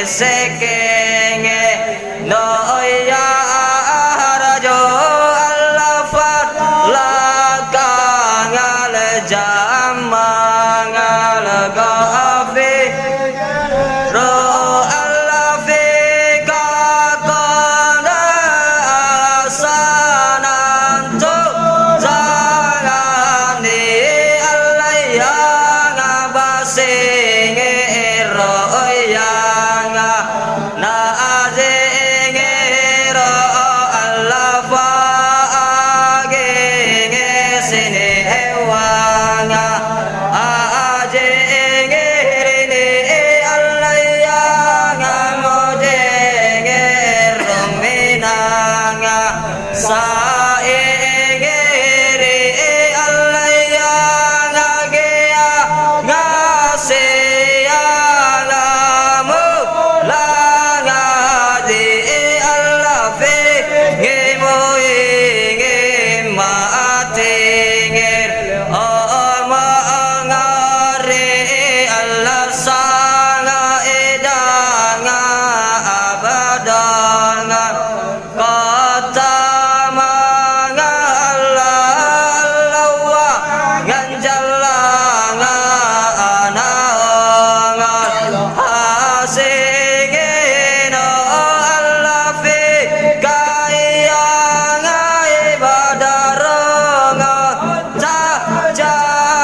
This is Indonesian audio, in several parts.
sekenge noya rajo alafat lakangal jamangal gafi ro alafi kakana asananto zalani alayang basenge royang na azenge ro alafa agenge sine hewanga ajenge rene alayang mojenge rominanga saenge re alayang agea ngaseya lamu langa di alafe ngemoinge maatinger omangare alasanga edanga abadanga kata manga alawa nganjalanga anaonga hasingeno alafi kayanga ibadaronga tajangala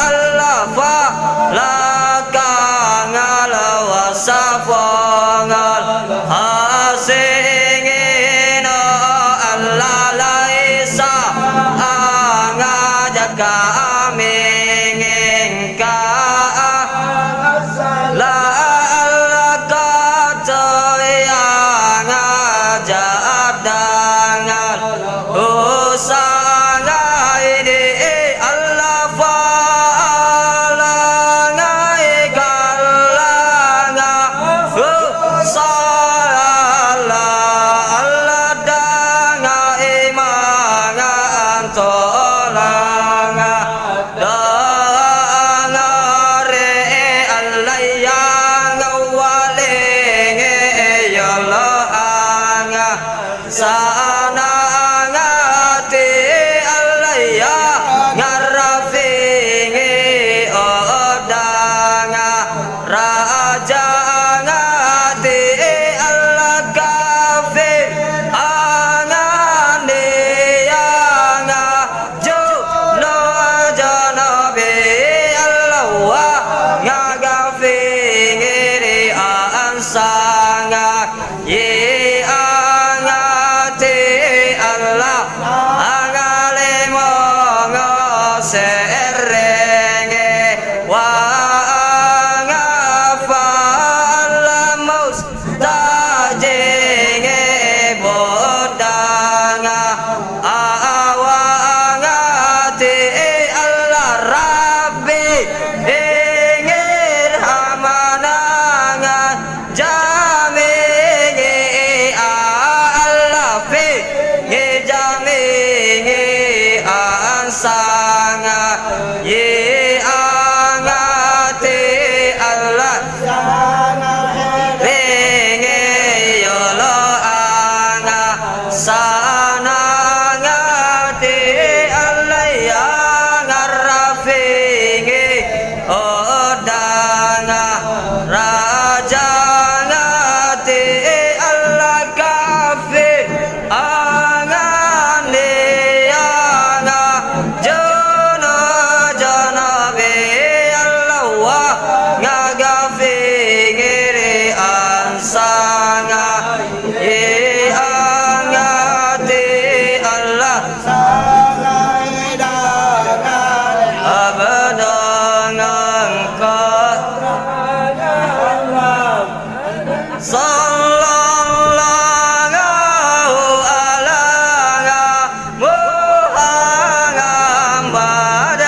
alafa lakangal wasafongal hasingeno alalaisa angajaga amingengka la alakatoyang ajadangal usanga ini alafa alangai galanga usala aladanga imanga antolanga dangare alayang walenge yoloanga sana ngati alaya ngarafingi odanga raja ngati alagafi angane yanga jono janabe alawa ngagafingi ansanga ye angate Allah angale mongo serenge wa ngafal mustajenge bodanga awangate Allah Rabbi ingin hamananga jamingi alafi ngejamingi ansanga ye angate Allah ringe yolo anga sana ngate Allah yang rafingi odanga raja ngate Allah kafi angane yanga jono janabe Allah wa ngagafingi ansanga ye angate Allah abadang sallallahu ala Muhammad